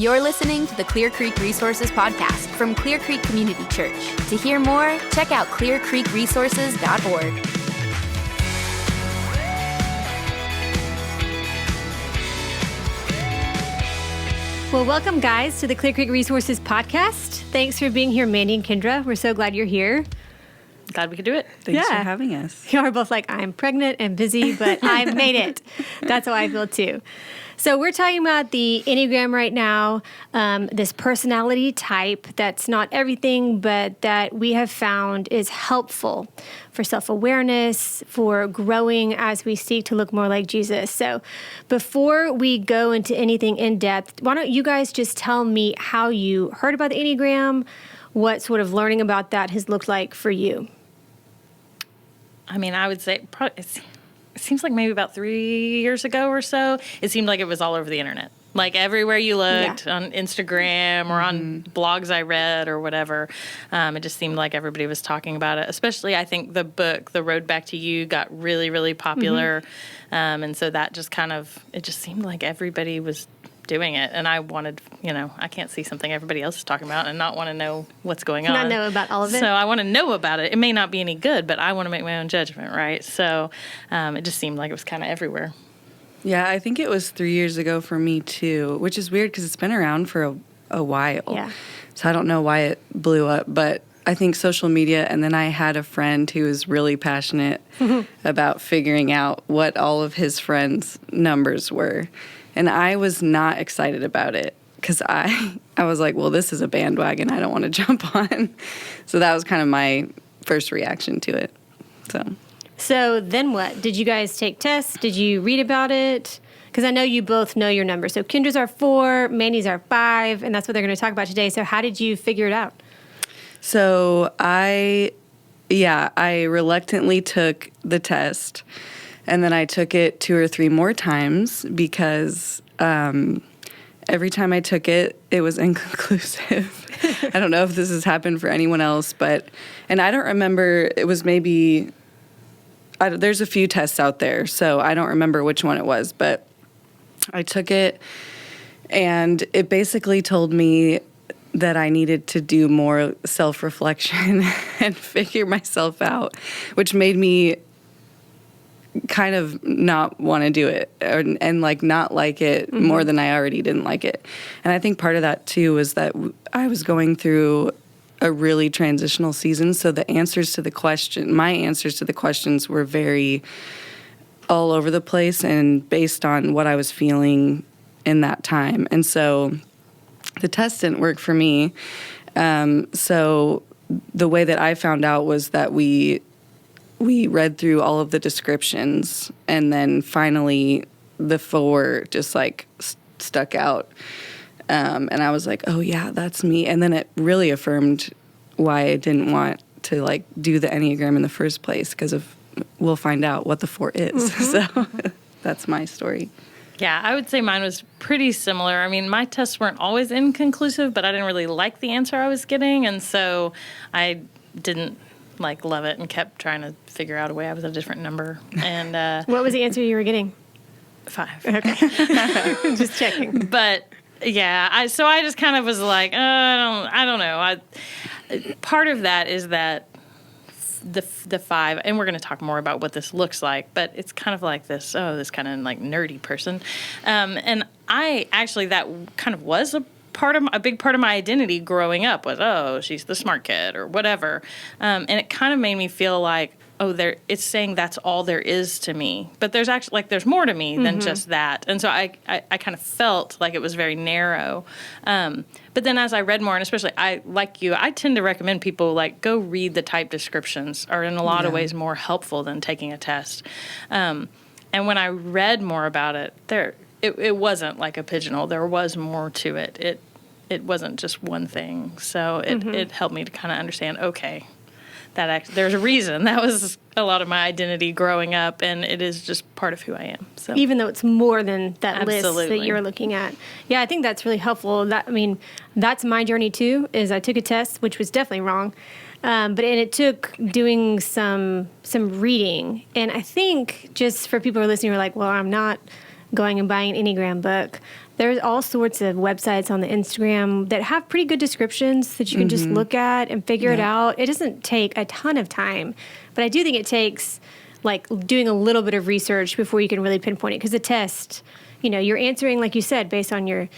You're listening to the Clear Creek Resources podcast from Clear Creek Community Church. To hear more, check out clearcreekresources.org. Well, welcome, guys, to the Clear Creek Resources podcast. Thanks for being here, Mandy and Kendra. We're so glad you're here. Glad we could do it. Thanks for having us. You are both like, I'm pregnant and busy, but I made it. That's how I feel, too. So we're talking about the Enneagram right now, this personality type that's not everything, but that we have found is helpful for self-awareness, for growing as we seek to look more like Jesus. So before we go into anything in depth, why don't you guys just tell me how you heard about the Enneagram, what sort of learning about that has looked like for you? I mean, I would say probably, it seems like maybe about 3 years ago or so, it seemed like it was all over the internet. Like everywhere you looked, on Instagram or on blogs I read or whatever, it just seemed like everybody was talking about it. Especially, I think the book, The Road Back to You, got really, really popular. And so that just it just seemed like everybody was doing it. And I wanted, I can't see something everybody else is talking about and not want to know what's going on. Not know about all of it. So I want to know about it. It may not be any good, but I want to make my own judgment, right? So it just seemed like it was kind of everywhere. Yeah, I think it was 3 years ago for me, too, which is weird because it's been around for a while. Yeah. So I don't know why it blew up, but I think social media, and then I had a friend who was really passionate about figuring out what all of his friends' numbers were. And I was not excited about it because I was like, well, this is a bandwagon I don't want to jump on. So that was kind of my first reaction to it. So then what? Did you guys take tests? Did you read about it? Because I know you both know your numbers. So Kendra's are 4, Mandy's are 5, and that's what they're going to talk about today. So how did you figure it out? So I reluctantly took the test, and then I took it 2 or 3 more times because every time I took it, it was inconclusive. I don't know if this has happened for anyone else, and I don't remember, it was maybe, there's a few tests out there, so I don't remember which one it was, but I took it, and it basically told me that I needed to do more self-reflection and figure myself out, which made me kind of not want to do it and not like it more than I already didn't like it. And I think part of that, too, was that I was going through a really transitional season, so my answers to the questions were very all over the place and based on what I was feeling in that time. And so the test didn't work for me. So the way that I found out was that we read through all of the descriptions, and then finally the 4 just stuck out. And I was like, oh yeah, that's me. And then it really affirmed why I didn't want to do the Enneagram in the first place, because we'll find out what the 4 is. So that's my story. Yeah, I would say mine was pretty similar. I mean, my tests weren't always inconclusive, but I didn't really like the answer I was getting, and so I didn't love it and kept trying to figure out a way I was a different number. And what was the answer you were getting? 5. Okay. Just checking. But yeah, I just kind of was like, I don't know. Part of that is that the 5, and we're going to talk more about what this looks like, but it's kind of like this kind of nerdy person. And I actually, that kind of was a big part of my identity growing up was, she's the smart kid or whatever. And it kind of made me feel like, it's saying that's all there is to me. But there's actually, there's more to me than just that. And so I kind of felt like it was very narrow. But then as I read more, and especially I tend to recommend people go read the type descriptions are in a lot of ways more helpful than taking a test. And when I read more about it, it wasn't like a pigeonhole. There was more to it. It wasn't just one thing. So it helped me to kind of understand, okay, there's a reason. That was a lot of my identity growing up, and it is just part of who I am. So even though it's more than that Absolutely. list that you're looking at. Yeah, I think that's really helpful. That's my journey too, is I took a test, which was definitely wrong. But it took doing some reading. And I think just for people who are listening who are like, well, I'm not going and buying an Enneagram book, There's all sorts of websites on the Instagram that have pretty good descriptions that you can just look at and figure it out. It doesn't take a ton of time, but I do think it takes like doing a little bit of research before you can really pinpoint it, because the test, you're answering, like you said, based on your,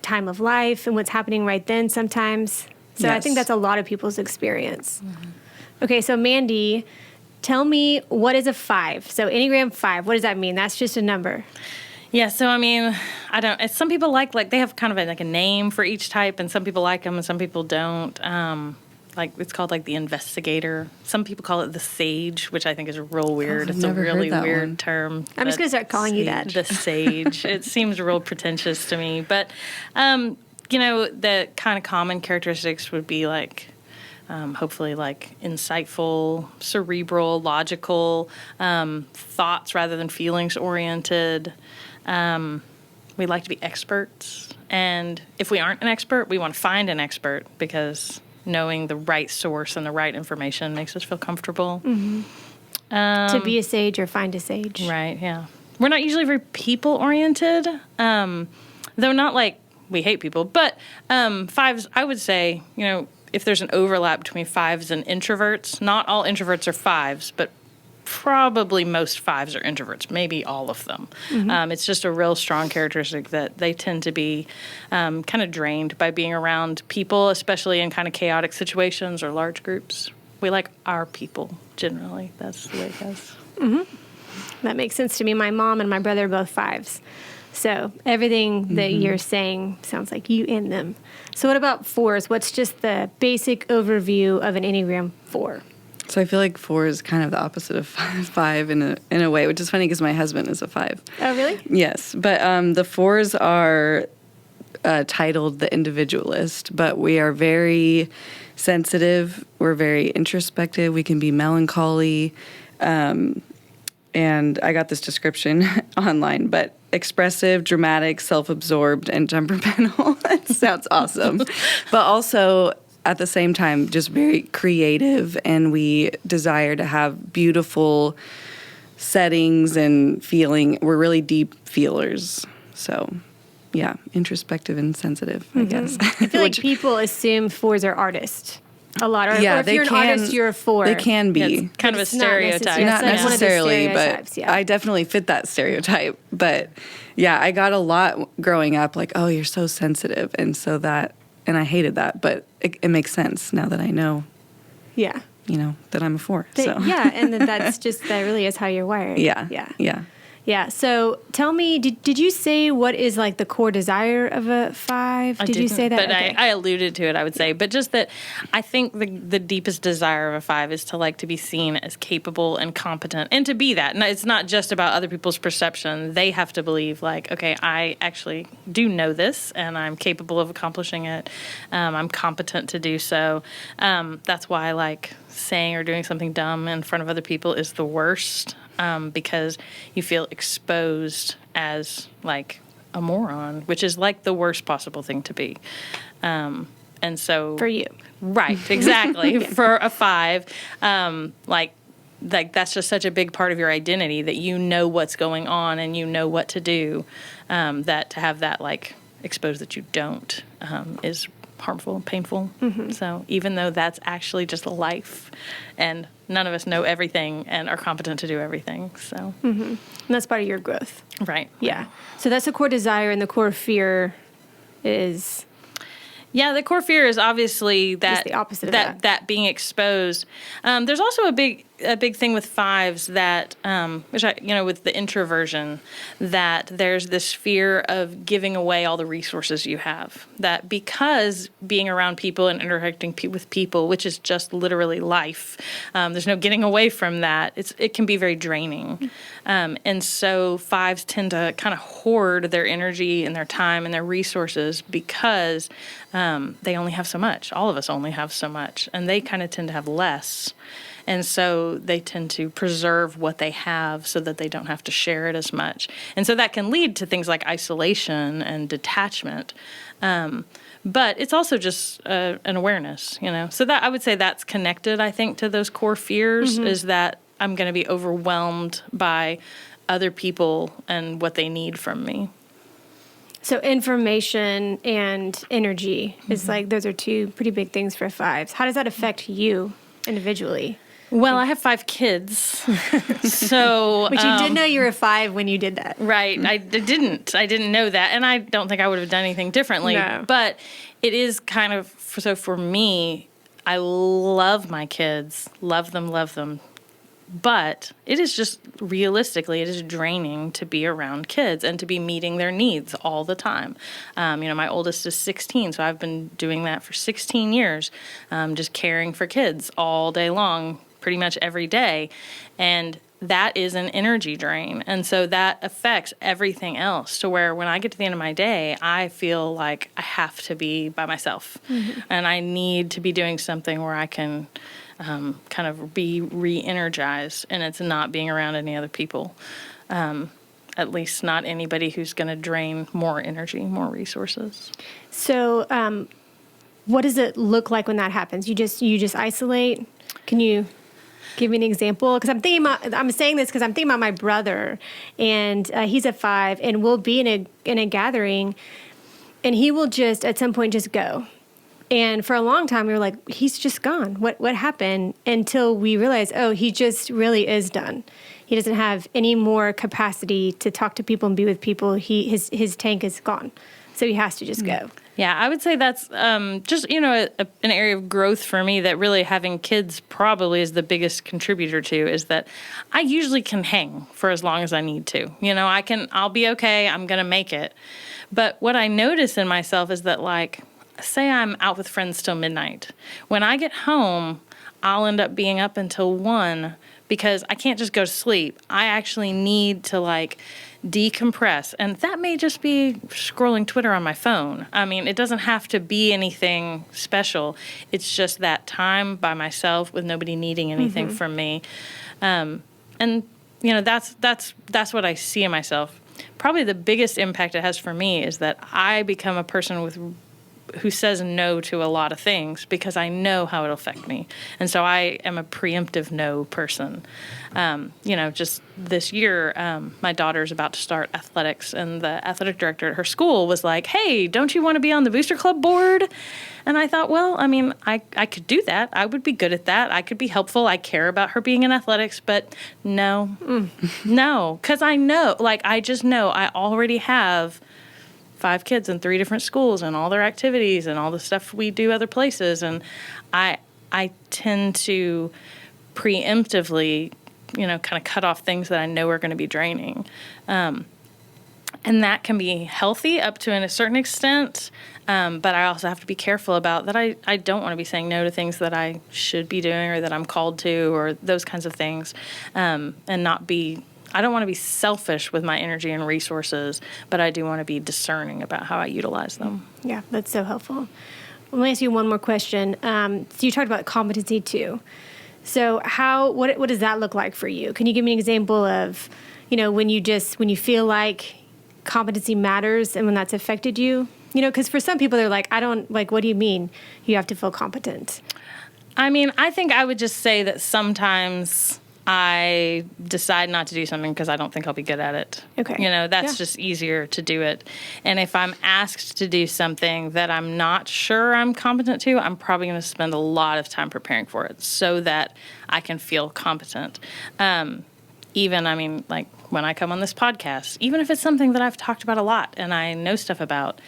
time of life and what's happening right then sometimes. So I think that's a lot of people's experience. Okay, so Mandy, tell me, what is a 5? So Enneagram 5, what does that mean? That's just a number. Yeah, so I mean, some people like they have kind of a name for each type, and some people like them and some people don't. It's called the investigator. Some people call it the sage, which I think is real weird. I've it's a never really heard that weird one. term. I'm just going to start calling you that. The sage. It seems real pretentious to me. But, the kind of common characteristics would be hopefully insightful, cerebral, logical, thoughts rather than feelings oriented. We like to be experts. And if we aren't an expert, we want to find an expert, because knowing the right source and the right information makes us feel comfortable. To be a sage or find a sage. Right, yeah. We're not usually very people-oriented, though not we hate people. But 5s, I would say, if there's an overlap between 5s and introverts, not all introverts are 5s, but probably most 5s are introverts, maybe all of them. It's just a real strong characteristic that they tend to be kind of drained by being around people, especially in kind of chaotic situations or large groups. We like our people, generally. That's the way it goes. That makes sense to me. My mom and my brother are both 5s. So everything that you're saying sounds like you in them. So what about 4s? What's just the basic overview of an Enneagram 4? So I feel like 4 is kind of the opposite of 5 in a way, which is funny because my husband is a 5. Oh, really? Yes, but the 4s are titled the individualist, but we are very sensitive. We're very introspective. We can be melancholy. And I got this description online, but expressive, dramatic, self-absorbed, and temperamental. That sounds awesome. But also, at the same time, just very creative, and we desire to have beautiful settings and feeling. We're really deep feelers. So, yeah, introspective and sensitive, I guess. I feel like people assume 4s are artists. A lot. Or if you're an artist, you're a 4. They can be. It's kind of a stereotype. Not necessarily, but yeah. I definitely fit that stereotype. But yeah, I got a lot growing up, oh, you're so sensitive. And I hated that, but it makes sense now that I know. Yeah. That I'm a 4. Yeah, and that really is how you're wired. Yeah. So tell me, did you say what is the core desire of a 5? Did you say that? But okay. I alluded to it, I would say. But just that I think the deepest desire of a 5 is to be seen as capable and competent, and to be that. And it's not just about other people's perception. They have to believe okay, I actually do know this, and I'm capable of accomplishing it. I'm competent to do so. That's why saying or doing something dumb in front of other people is the worst. Because you feel exposed as a moron, which is the worst possible thing to be. And so for you, right, exactly. For a 5, that's just such a big part of your identity that you know what's going on and you know what to do. That to have that exposed that you don't is harmful and painful. So even though that's actually just life, and none of us know everything and are competent to do everything. So and that's part of your growth. Right. Yeah. So that's the core desire, and the core fear is... Yeah, the core fear is obviously that the opposite of that. That being exposed. There's also a big thing with 5s that, with the introversion, that there's this fear of giving away all the resources you have. That because being around people and interacting with people, which is just literally life, there's no getting away from that. It can be very draining, and so 5s tend to kind of hoard their energy and their time and their resources because they only have so much. All of us only have so much, and they kind of tend to have less. And so they tend to preserve what they have so that they don't have to share it as much. And so that can lead to things like isolation and detachment. But it's also just an awareness, So that I would say that's connected, I think, to those core fears, is that I'm going to be overwhelmed by other people and what they need from me. So information and energy is like, those are two pretty big things for 5s. How does that affect you individually? Well, I have 5 kids, so But you did know you were a 5 when you did that. right. I didn't know that, and I don't think I would have done anything differently. No. But it is kind of so for me. I love my kids, love them. But it is just realistically, it is draining to be around kids and to be meeting their needs all the time. My oldest is 16, so I've been doing that for 16 years, just caring for kids all day long, pretty much every day. And that is an energy drain. And so that affects everything else to where when I get to the end of my day, I feel like I have to be by myself. Mm-hmm. And I need to be doing something where I can kind of be re-energized, and it's not being around any other people, at least not anybody who's going to drain more energy, more resources. So what does it look like when that happens? You just isolate? Can you give me an example? Because I'm saying this because I'm thinking about my brother, and he's a 5, and we'll be in a gathering, and he will just at some point just go. And for a long time, we were like, he's just gone. What happened? Until we realized, oh, he just really is done. He doesn't have any more capacity to talk to people and be with people. His tank is gone. So he has to just go. Yeah, I would say that's just, an area of growth for me that really having kids probably is the biggest contributor to, is that I usually can hang for as long as I need to. I'll be okay. I'm going to make it. But what I notice in myself is that, like, say I'm out with friends till midnight. When I get home, I'll end up being up until 1 because I can't just go to sleep. I actually need to, like, decompress. And that may just be scrolling Twitter on my phone. I mean, it doesn't have to be anything special. It's just that time by myself with nobody needing anything from me. And, that's what I see in myself. Probably the biggest impact it has for me is that I become a person who says no to a lot of things because I know how it'll affect me. And so I am a preemptive no person. Just this year, my daughter's about to start athletics, and the athletic director at her school was like, hey, don't you want to be on the Booster Club board? And I thought, well, I mean, I could do that. I would be good at that. I could be helpful. I care about her being in athletics, but no, because I know, I just know I already have 5 kids in 3 different schools and all their activities and all the stuff we do other places. And I tend to preemptively, kind of cut off things that I know are going to be draining. And that can be healthy up to a certain extent. But I also have to be careful about that. I don't want to be saying no to things that I should be doing or that I'm called to or those kinds of things, and I don't want to be selfish with my energy and resources, but I do want to be discerning about how I utilize them. Yeah, that's so helpful. Let me ask you one more question. So you talked about competency too. So what does that look like for you? Can you give me an example of, when you feel like competency matters and when that's affected you? Because for some people they're like, what do you mean you have to feel competent? I mean, I think I would just say that sometimes I decide not to do something because I don't think I'll be good at it. Okay. That's just easier to do it. And if I'm asked to do something that I'm not sure I'm competent to, I'm probably going to spend a lot of time preparing for it so that I can feel competent. Even, when I come on this podcast, even if it's something that I've talked about a lot and I know stuff about,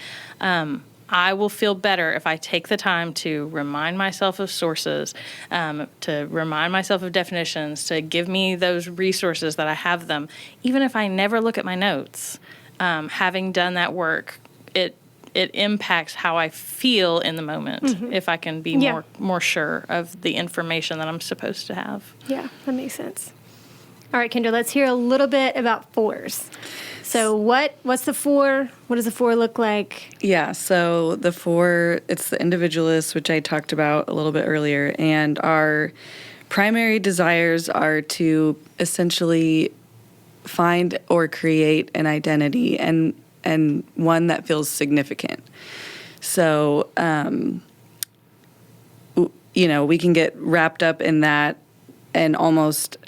I will feel better if I take the time to remind myself of sources, to remind myself of definitions, to give me those resources that I have them. Even if I never look at my notes, having done that work, it impacts how I feel in the moment if I can be more sure of the information that I'm supposed to have. Yeah, that makes sense. All right, Kendra, let's hear a little bit about 4s. So what's the 4? What does the 4 look like? Yeah, so the 4, it's the individualist, which I talked about a little bit earlier, and our primary desires are to essentially find or create an identity and one that feels significant. So, we can get wrapped up in that and almost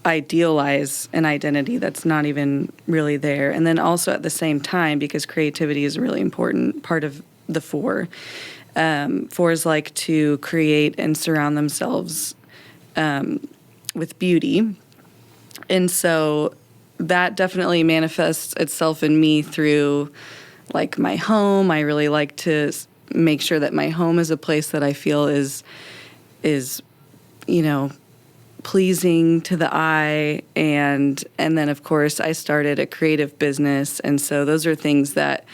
idealize an identity that's not even really there. And then also at the same time, because creativity is a really important part of the 4, 4s like to create and surround themselves with beauty. And so that definitely manifests itself in me through like my home. I really like to make sure that my home is a place that I feel is pleasing to the eye. And then of course I started a creative business. And so those are things that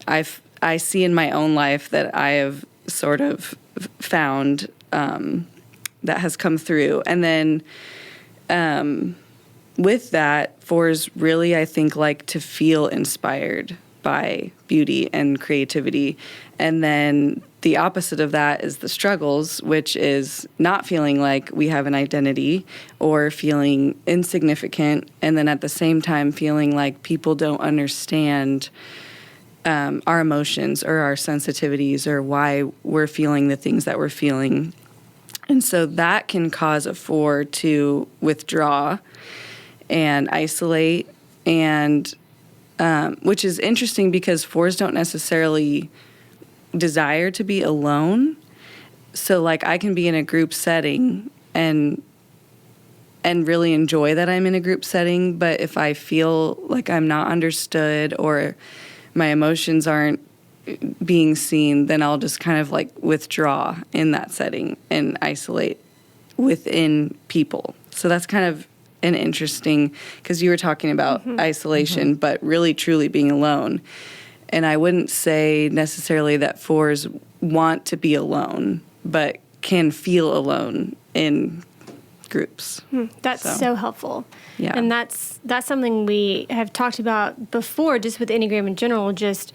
I see in my own life that I have sort of found that has come through. And then with that, 4s really, I think, like to feel inspired by beauty and creativity. And then the opposite of that is the struggles, which is not feeling like we have an identity or feeling insignificant. And then at the same time, feeling like people don't understand our emotions or our sensitivities or why we're feeling the things that we're feeling. And so that can cause a 4 to withdraw and isolate, and which is interesting because 4s don't necessarily desire to be alone. So like I can be in a group setting and really enjoy that I'm in a group setting, but if I feel like I'm not understood or my emotions aren't being seen, then I'll just kind of like withdraw in that setting and isolate within people. So that's kind of an interesting, because you were talking about isolation, but really truly being alone. And I wouldn't say necessarily that 4s want to be alone, but can feel alone in groups. That's so helpful. Yeah. And that's something we have talked about before, just with Enneagram in general, just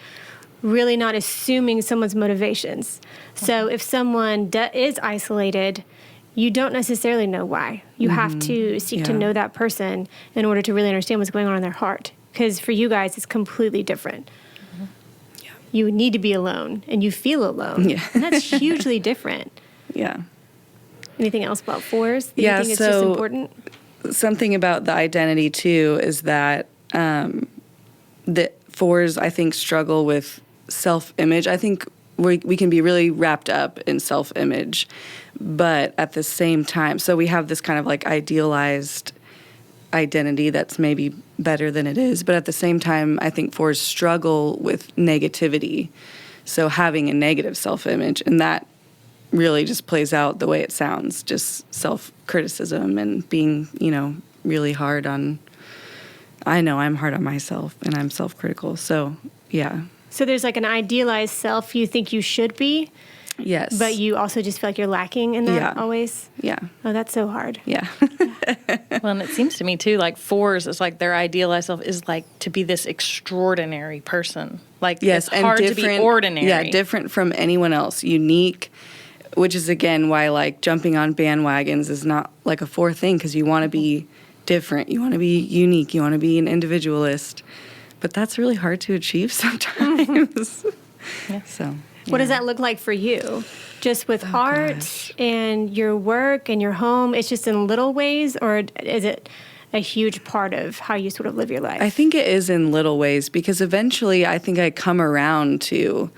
really not assuming someone's motivations. So if someone is isolated, you don't necessarily know why. You have to seek to know that person in order to really understand what's going on in their heart. Because for you guys, it's completely different. Yeah. You need to be alone, and you feel alone. Yeah. And that's hugely different. Yeah. Anything else about 4s that you think is just important? Something about the identity, too, is that the 4s, I think, struggle with self-image. I think we can be really wrapped up in self-image, but at the same time, so we have this kind of like idealized identity that's maybe better than it is, but at the same time, I think 4s struggle with negativity, so having a negative self-image, and that really just plays out the way it sounds, just self-criticism and being, really hard on, I know I'm hard on myself and I'm self-critical, so yeah. So there's like an idealized self you think you should be. Yes. But you also just feel like you're lacking in that always? Yeah. Oh, that's so hard. Yeah. Well, and it seems to me, too, like 4s, it's like their idealized self is like to be this extraordinary person. Like, yes, it's hard to be ordinary. Yeah, different from anyone else. Unique, which is, again, why, like, jumping on bandwagons is not, like, a 4 thing, because you want to be different. You want to be unique. You want to be an individualist. But that's really hard to achieve sometimes. Yeah. So, what does that look like for you? Just with art and your work and your home? It's just in little ways, or is it a huge part of how you sort of live your life? I think it is in little ways, because eventually I think I come around to,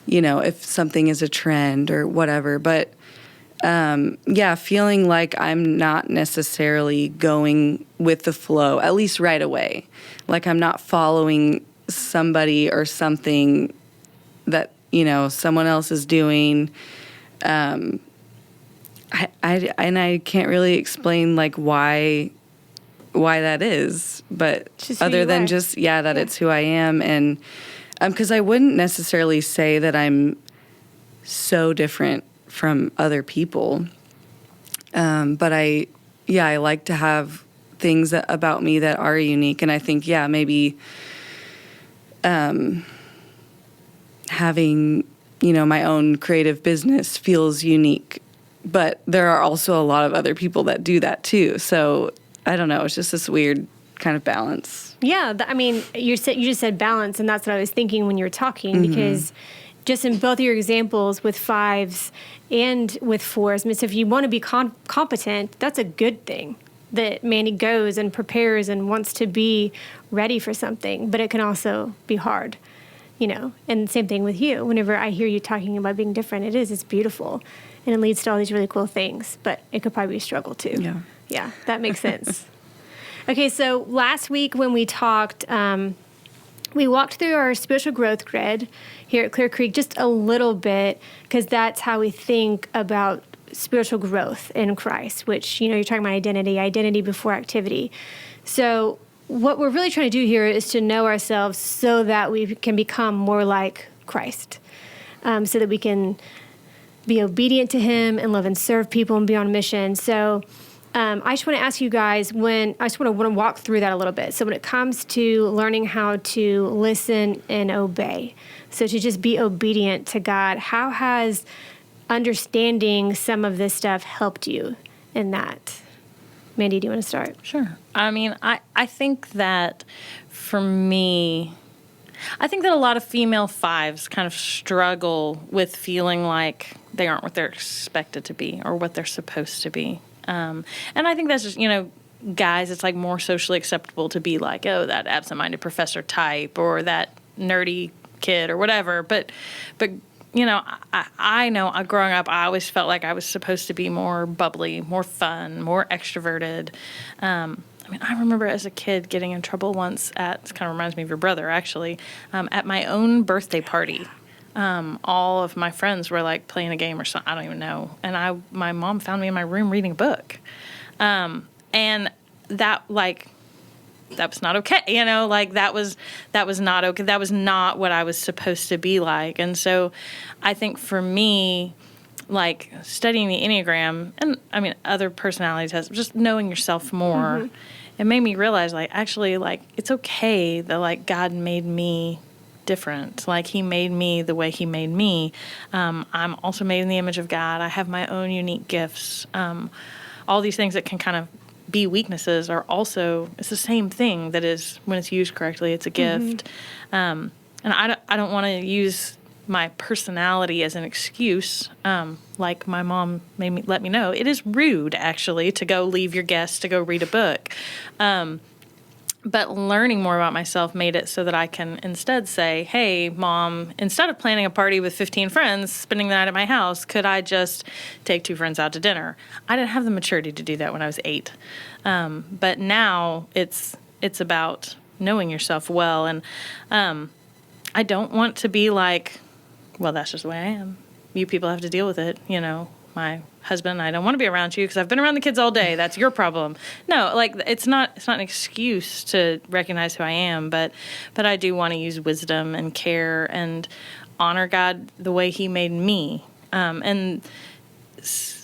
if something is a trend or whatever. But feeling like I'm not necessarily going with the flow, at least right away. Like I'm not following somebody or something that, someone else is doing. I can't really explain like why that is, but other than just, it's who I am. And because I wouldn't necessarily say that I'm so different from other people. But I like to have things about me that are unique. And I think, maybe having, my own creative business feels unique. But there are also a lot of other people that do that too. So I don't know. It's just this weird kind of balance. Yeah. You just said balance, and that's what I was thinking when you were talking, because just in both of your examples with 5s and with 4s, so if you want to be competent, that's a good thing. that Mandy goes and prepares and wants to be ready for something, but it can also be hard, and same thing with you. Whenever I hear you talking about being different, it's beautiful, and it leads to all these really cool things, but it could probably be a struggle too. Yeah, that makes sense. Okay, so last week when we talked, we walked through our spiritual growth grid here at Clear Creek just a little bit, because that's how we think about spiritual growth in Christ, which, you're talking about identity before activity. So what we're really trying to do here is to know ourselves so that we can become more like Christ, so that we can be obedient to him and love and serve people and be on mission. So I just want to ask you guys, I just want to walk through that a little bit. So when it comes to learning how to listen and obey, so to just be obedient to God, how has understanding some of this stuff helped you in that? Mandy, do you want to start? Sure. I mean, I think that for me, I think that a lot of female fives kind of struggle with feeling like they aren't what they're expected to be or what they're supposed to be. And I think that's just, guys, it's like more socially acceptable to be like, oh, that absent-minded professor type or that nerdy kid or whatever. But I know growing up, I always felt like I was supposed to be more bubbly, more fun, more extroverted. I remember as a kid getting in trouble once it kind of reminds me of your brother, actually, at my own birthday party. All of my friends were like playing a game or something, I don't even know. And my mom found me in my room reading a book. And that was not okay. That was not okay. That was not what I was supposed to be like. And so I think for me, like studying the Enneagram and other personality tests, just knowing yourself more, it made me realize actually it's okay that God made me different. He made me the way he made me. I'm also made in the image of God. I have my own unique gifts. All these things that can kind of be weaknesses are also, it's the same thing that is, when it's used correctly, it's a gift. And I don't want to use my personality as an excuse. Like my mom let me know, it is rude actually to go leave your guests to go read a book. But learning more about myself made it so that I can instead say, hey, Mom, instead of planning a party with 15 friends, spending the night at my house, could I just take 2 friends out to dinner? I didn't have the maturity to do that when I was 8. But now it's about knowing yourself well. And I don't want to be like, well, that's just the way I am. You people have to deal with it, My husband, I don't want to be around you because I've been around the kids all day. That's your problem. No, it's not an excuse to recognize who I am, but I do want to use wisdom and care and honor God the way he made me.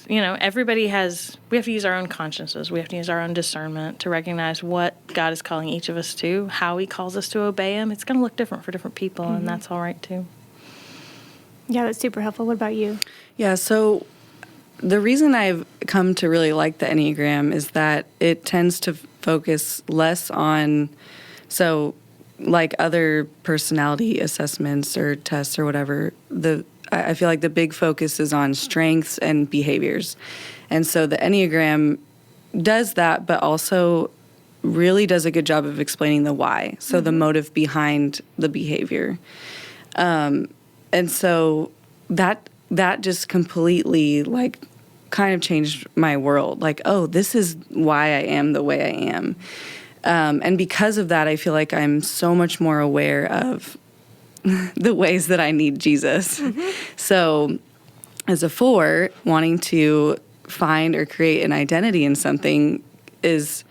Everybody we have to use our own consciences. We have to use our own discernment to recognize what God is calling each of us to, how he calls us to obey him. It's going to look different for different people, and that's all right too. Yeah, that's super helpful. What about you? Yeah, so the reason I've come to really like the Enneagram is that it tends to focus less on, so like other personality assessments or tests or whatever, I feel like the big focus is on strengths and behaviors. And so the Enneagram does that, but also really does a good job of explaining the why, so the motive behind the behavior. And so that just completely kind of changed my world. Oh, this is why I am the way I am. And because of that, I feel like I'm so much more aware of the ways that I need Jesus. So as a 4, wanting to find or create an identity in something is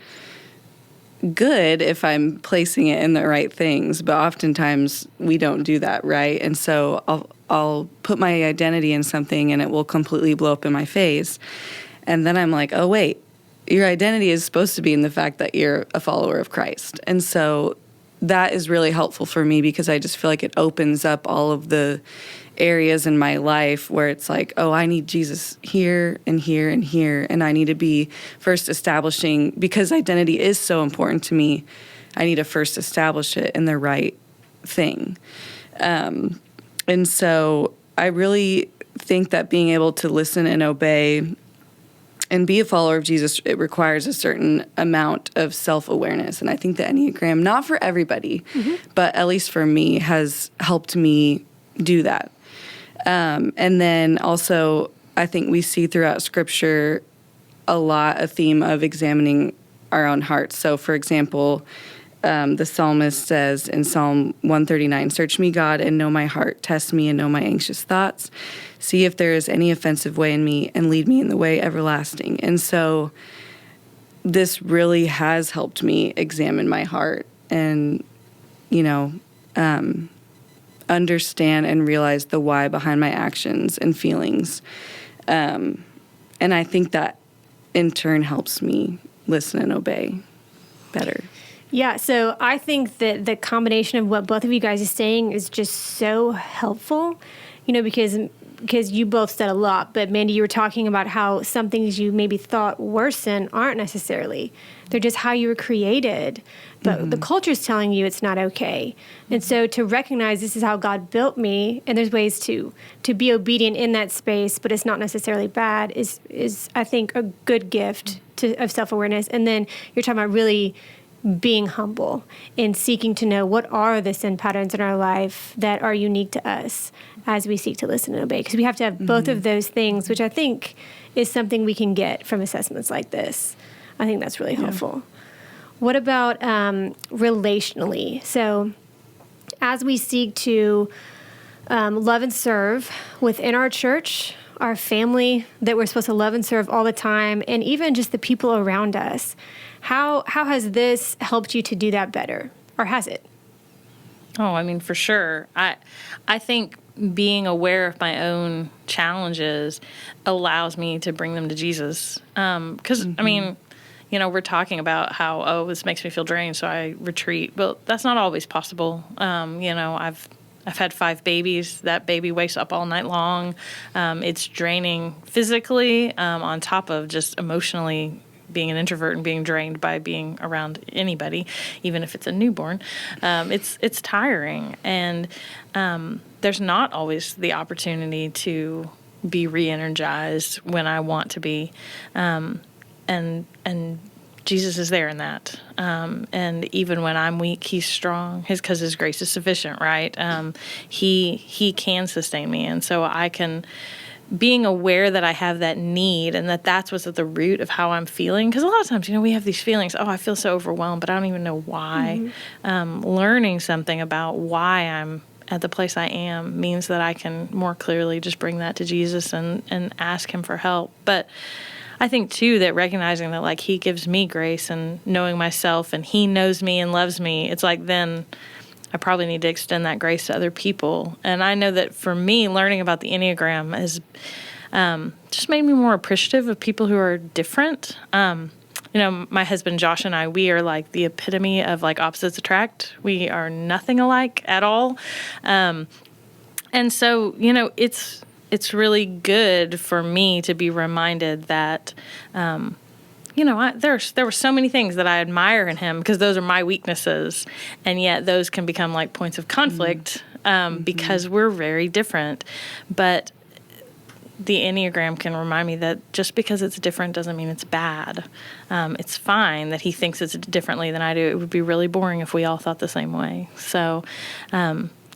good if I'm placing it in the right things, but oftentimes we don't do that, right? And so I'll put my identity in something and it will completely blow up in my face. And then I'm like, oh, wait, your identity is supposed to be in the fact that you're a follower of Christ. And so that is really helpful for me because I just feel like it opens up all of the areas in my life where it's like, oh, I need Jesus here and here and here. And I need to be first establishing, because identity is so important to me, I need to first establish it in the right thing. And so I really think that being able to listen and obey and be a follower of Jesus, it requires a certain amount of self-awareness. And I think the Enneagram, not for everybody, but at least for me, has helped me do that. And then also, I think we see throughout Scripture a theme of examining our own hearts. So, for example, the psalmist says in Psalm 139, "Search me, God, and know my heart. Test me and know my anxious thoughts. See if there is any offensive way in me, and lead me in the way everlasting." And so this really has helped me examine my heart and, understand and realize the why behind my actions and feelings. And I think that in turn helps me listen and obey better. Yeah, so I think that the combination of what both of you guys are saying is just so helpful, because you both said a lot, but Mandy, you were talking about how some things you maybe thought were sin aren't necessarily. They're just how you were created. But the culture is telling you it's not okay. And so to recognize this is how God built me, and there's ways to be obedient in that space, but it's not necessarily bad, is I think, a good gift of self-awareness. And then you're talking about really being humble and seeking to know what are the sin patterns in our life that are unique to us as we seek to listen and obey. Because we have to have both of those things, which I think is something we can get from assessments like this. I think that's really helpful. What about relationally? So as we seek to love and serve within our church, our family that we're supposed to love and serve all the time, and even just the people around us, how has this helped you to do that better, or has it? Oh, I mean, for sure. I think being aware of my own challenges allows me to bring them to Jesus. Because, I mean, we're talking about how, this makes me feel drained, so I retreat. Well, that's not always possible. I've had 5 babies. That baby wakes up all night long. It's draining physically, on top of just emotionally being an introvert and being drained by being around anybody, even if it's a newborn. It's tiring. And there's not always the opportunity to be re-energized when I want to be. And Jesus is there in that. And even when I'm weak, he's strong. Because his grace is sufficient, right? He can sustain me. And so being aware that I have that need and that's what's at the root of how I'm feeling. Because a lot of times, we have these feelings, I feel so overwhelmed, but I don't even know why. Learning something about why I'm at the place I am means that I can more clearly just bring that to Jesus and ask him for help. But I think, too, that recognizing that, he gives me grace and knowing myself and he knows me and loves me, it's then I probably need to extend that grace to other people. And I know that for me, learning about the Enneagram has just made me more appreciative of people who are different. My husband Josh and I, we are the epitome of opposites attract. We are nothing alike at all. And so, it's really good for me to be reminded that, there were so many things that I admire in him because those are my weaknesses, and yet those can become points of conflict because we're very different. But the Enneagram can remind me that just because it's different doesn't mean it's bad. It's fine that he thinks it's differently than I do. It would be really boring if we all thought the same way. So,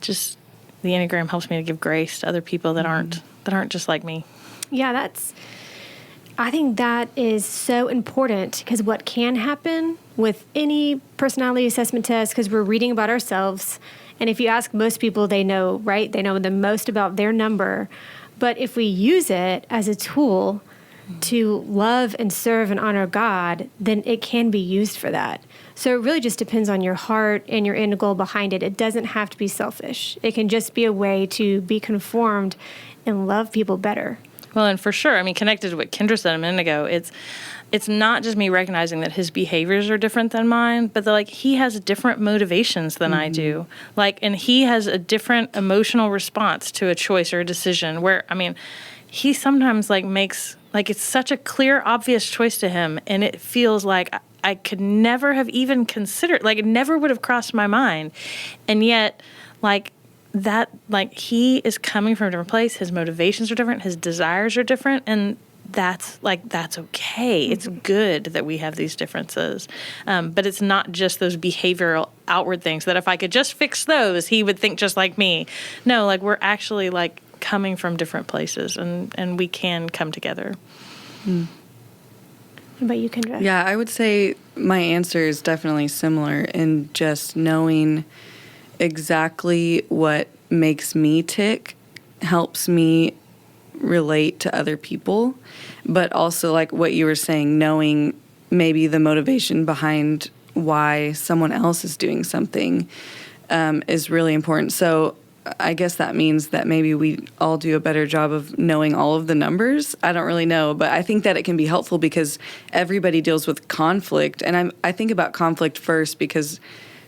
just the Enneagram helps me to give grace to other people that aren't just like me. Yeah, I think that is so important, because what can happen with any personality assessment test, because we're reading about ourselves, and if you ask most people, they know, right? They know the most about their number. But if we use it as a tool to love and serve and honor God, then it can be used for that. So it really just depends on your heart and your end goal behind it. It doesn't have to be selfish. It can just be a way to be conformed and love people better. Well, and for sure, connected to what Kendra said a minute ago, it's not just me recognizing that his behaviors are different than mine, but that he has different motivations than I do. And he has a different emotional response to a choice or a decision where, he sometimes makes, it's such a clear, obvious choice to him, and it feels like I could never have even considered, it never would have crossed my mind. And yet, that, he is coming from a different place, his motivations are different, his desires are different, and that's okay. It's good that we have these differences. But it's not just those behavioral outward things that if I could just fix those, he would think just like me. No, like we're actually like coming from different places, and we can come together. What about you, Kendra? Yeah, I would say my answer is definitely similar in just knowing exactly what makes me tick helps me relate to other people, but also like what you were saying, knowing maybe the motivation behind why someone else is doing something is really important. So I guess that means that maybe we all do a better job of knowing all of the numbers. I don't really know, but I think that it can be helpful because everybody deals with conflict. And I think about conflict first because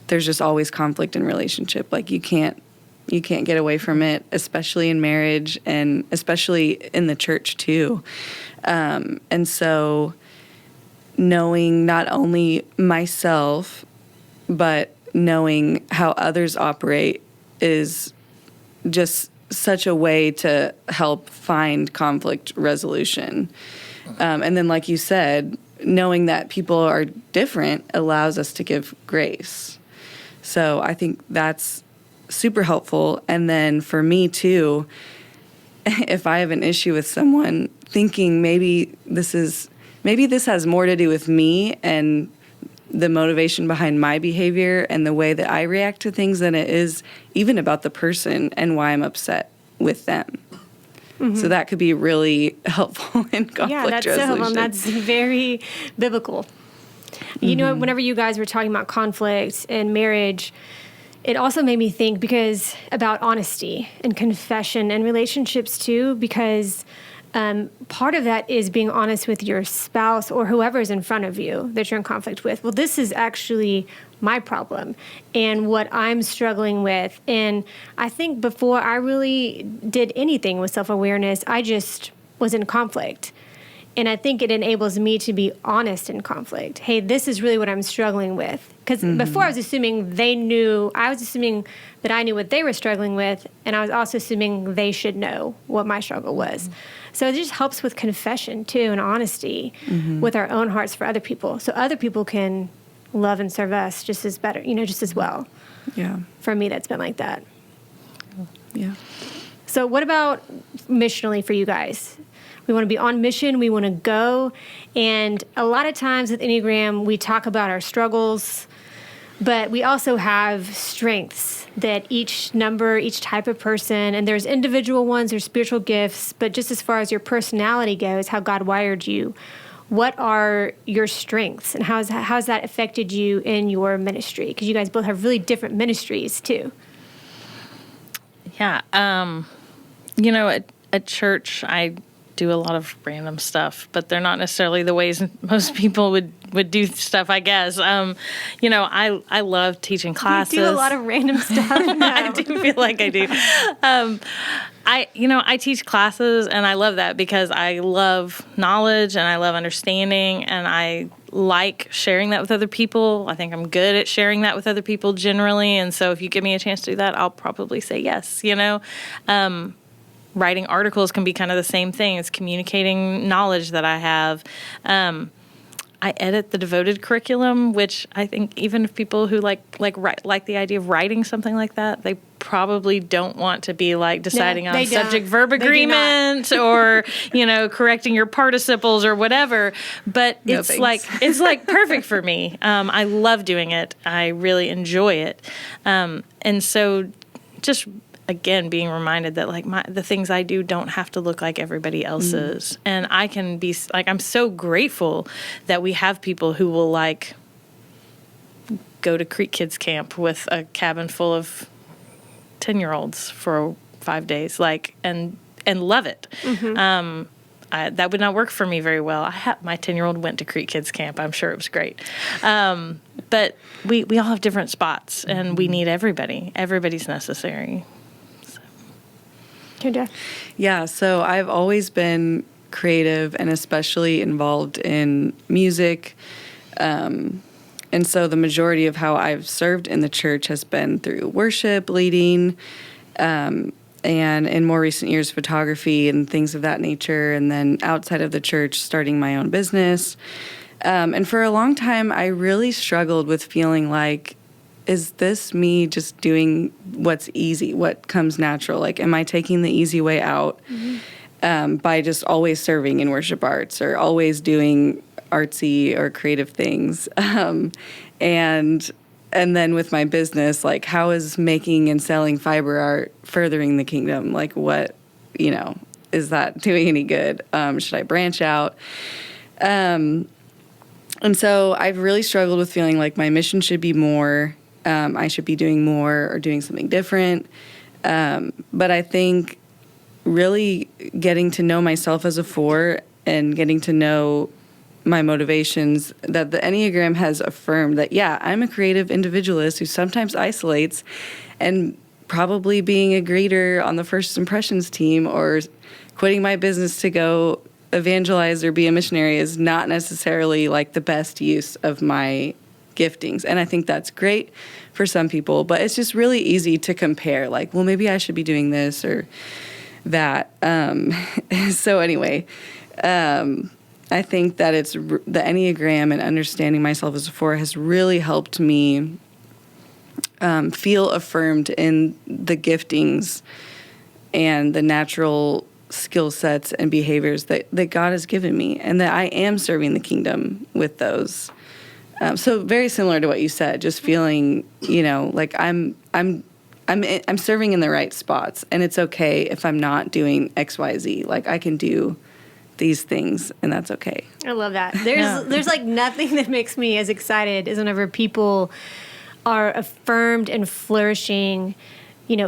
there's just always conflict in relationship. Like you can't get away from it, especially in marriage and especially in the church too. And so knowing not only myself, but knowing how others operate is just such a way to help find conflict resolution. And then, like you said, knowing that people are different allows us to give grace. So I think that's super helpful. And then for me too, if I have an issue with someone, thinking maybe this has more to do with me and the motivation behind my behavior and the way that I react to things than it is even about the person and why I'm upset with them. Mm-hmm. So that could be really helpful in conflict resolution. Yeah, that's so helpful. And that's very biblical. You know, whenever you guys were talking about conflict and marriage, it also made me think about honesty and confession and relationships too, because part of that is being honest with your spouse or whoever's in front of you that you're in conflict with. Well, this is actually my problem and what I'm struggling with. And I think before I really did anything with self-awareness, I just was in conflict. And I think it enables me to be honest in conflict. Hey, this is really what I'm struggling with. Because before I was assuming I was assuming that I knew what they were struggling with, and I was also assuming they should know what my struggle was. So it just helps with confession, too, and honesty with our own hearts for other people. So other people can love and serve us just as well. Yeah. For me, that's been like that. Yeah. So what about missionally for you guys? We want to be on mission. We want to go. And a lot of times with Enneagram, we talk about our struggles, but we also have strengths that each type of person, and there's individual ones, there's spiritual gifts, but just as far as your personality goes, how God wired you, what are your strengths and how has that affected you in your ministry? Because you guys both have really different ministries too. Yeah. At church, I do a lot of random stuff, but they're not necessarily the ways most people would do stuff, I guess. I love teaching classes. You do a lot of random stuff. No. I do feel like I do. I teach classes, and I love that because I love knowledge and I love understanding, and I like sharing that with other people. I think I'm good at sharing that with other people generally, and so if you give me a chance to do that, I'll probably say yes, Writing articles can be kind of the same thing. It's communicating knowledge that I have. I edit the devoted curriculum, which I think even if people who like the idea of writing something like that, they probably don't want to be like deciding on subject-verb agreement or correcting your participles or whatever. But it's like perfect for me. I love doing it. I really enjoy it, and so just. Again, being reminded that the things I do don't have to look like everybody else's. And I can be I'm so grateful that we have people who will go to Creek Kids Camp with a cabin full of 10-year-olds for 5 days, and love it. That would not work for me very well. My 10-year-old went to Creek Kids Camp. I'm sure it was great. But we all have different spots, and we need everybody. Everybody's necessary. Kendra? Yeah, so I've always been creative and especially involved in music. And so the majority of how I've served in the church has been through worship, leading. And and in more recent years, photography and things of that nature. And then outside of the church, starting my own business. And for a long time, I really struggled with feeling like, is this me just doing what's easy, what comes natural? Like, am I taking the easy way out by just always serving in worship arts or always doing artsy or creative things? And then with my business, like, how is making and selling fiber art furthering the kingdom? Like, what, is that doing any good? Should I branch out? And so I've really struggled with feeling like my mission should be more, I should be doing more or doing something different. But I think really getting to know myself as a 4 and getting to know my motivations, that the Enneagram has affirmed that, yeah, I'm a creative individualist who sometimes isolates, and probably being a greeter on the first impressions team or quitting my business to go evangelize or be a missionary is not necessarily like the best use of my giftings. And I think that's great for some people, but it's just really easy to compare, like, well, maybe I should be doing this or that. So anyway, I think that it's the Enneagram and understanding myself as a 4 has really helped me feel affirmed in the giftings and the natural skill sets and behaviors that God has given me, and that I am serving the kingdom with those. So very similar to what you said, just feeling, like I'm serving in the right spots, and it's okay if I'm not doing X, Y, Z. Like, I can do these things, and that's okay. I love that. There's like nothing that makes me as excited as whenever people are affirmed and flourishing,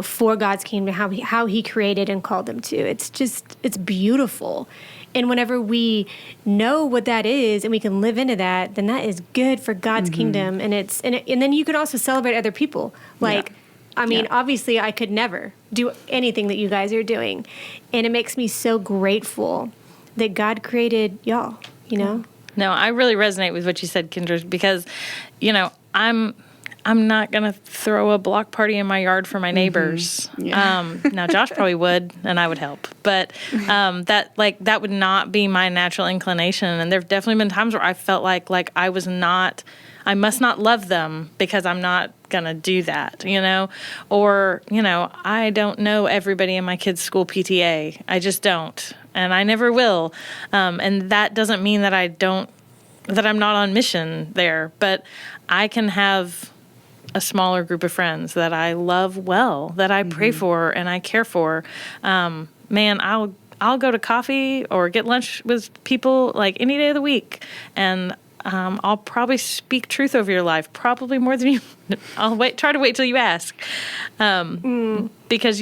for God's kingdom, how he created and called them to. It's beautiful. And whenever we know what that is and we can live into that, then that is good for God's kingdom. And and then you can also celebrate other people. Like, obviously I could never do anything that you guys are doing. And it makes me so grateful that God created y'all, No, I really resonate with what you said, Kendra, because, I'm not going to throw a block party in my yard for my neighbors. Yeah. Now, Josh probably would, and I would help. But that would not be my natural inclination. And there have definitely been times where I felt like I must not love them because I'm not going to do that, Or, I don't know everybody in my kids' school PTA. I just don't. And I never will. And that doesn't mean that I'm not on mission there. But I can have a smaller group of friends that I love well, that I pray for and I care for. Man, I'll go to coffee or get lunch with people like any day of the week, and I'll probably speak truth over your life, probably more than you. Try to wait till you ask, because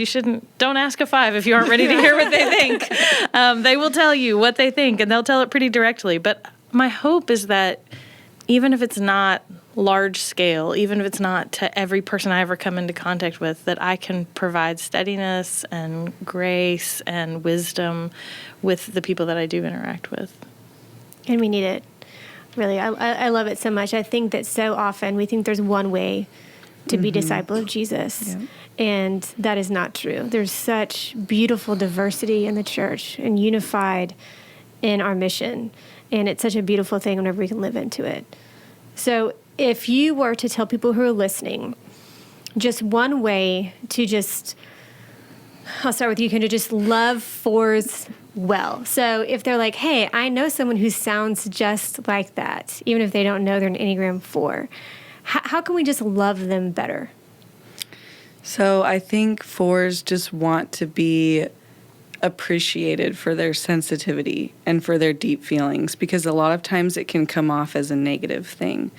don't ask a 5 if you aren't ready to hear what they think. They will tell you what they think, and they'll tell it pretty directly. But my hope is that even if it's not large scale, even if it's not to every person I ever come into contact with, that I can provide steadiness and grace and wisdom with the people that I do interact with. And we need it. Really, I love it so much. I think that so often we think there's one way to be disciple of Jesus, and that is not true. There's such beautiful diversity in the church and unified in our mission, and it's such a beautiful thing whenever we can live into it. So if you were to tell people who are listening just one way to I'll start with you, Kendra, just love 4s well. So if they're like, hey, I know someone who sounds just like that, even if they don't know they're an Enneagram 4, how can we just love them better? So I think 4s just want to be appreciated for their sensitivity and for their deep feelings, because a lot of times it can come off as a negative thing.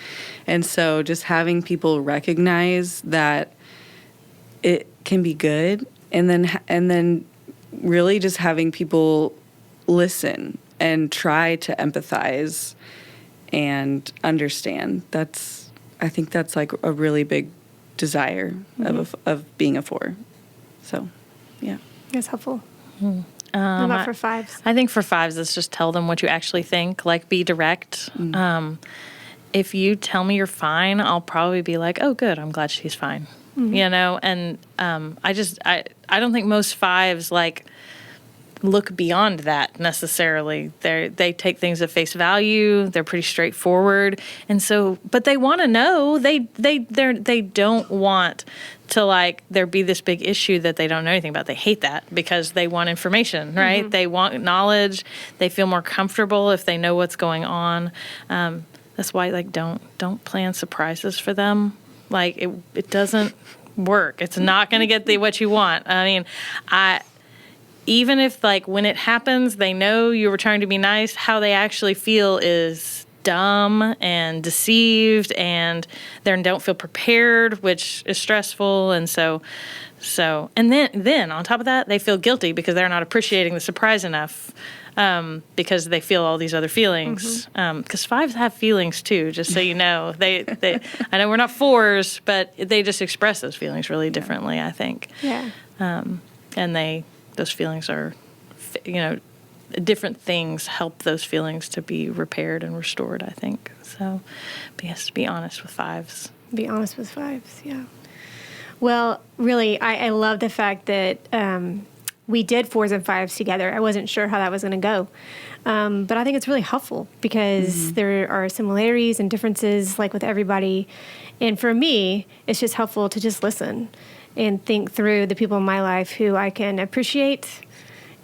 And so just having people recognize that it can be good, and then really just having people listen and try to empathize and understand. I think that's like a really big desire of being a 4. So, yeah. That's helpful. What about for 5s? I think for 5s, it's just tell them what you actually think. Like, be direct. If you tell me you're fine, I'll probably be like, oh, good, I'm glad she's fine. And I I don't think most fives like look beyond that necessarily. They take things at face value. They're pretty straightforward, and so, but they want to know. They don't want to like there be this big issue that they don't know anything about. They hate that because they want information, right? Mm-hmm. They want knowledge. They feel more comfortable if they know what's going on. That's why like don't plan surprises for them. Like it doesn't work. It's not going to get what you want. I mean, even if like when it happens, they know you were trying to be nice, how they actually feel is dumb and deceived, and they don't feel prepared, which is stressful. And so, and then on top of that, they feel guilty because they're not appreciating the surprise enough, because they feel all these other feelings. Because fives have feelings too, just so you know. They I know we're not fours, but they just express those feelings really differently, I think. Yeah. And those feelings are, different things help those feelings to be repaired and restored, I think. So, yes, be honest with fives. Be honest with fives, yeah. Well, really, I love the fact that we did fours and fives together. I wasn't sure how that was going to go. But I think it's really helpful because there are similarities and differences, like with everybody. And for me, it's just helpful to just listen and think through the people in my life who I can appreciate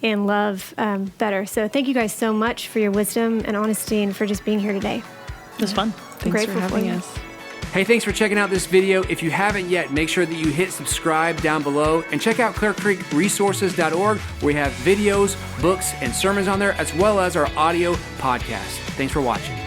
and love better. So thank you guys so much for your wisdom and honesty and for just being here today. It was fun. Thanks for having us. Hey, thanks for checking out this video. If you haven't yet, make sure that you hit subscribe down below and check out clearcreekresources.org, where we have videos, books, and sermons on there, as well as our audio podcast. Thanks for watching.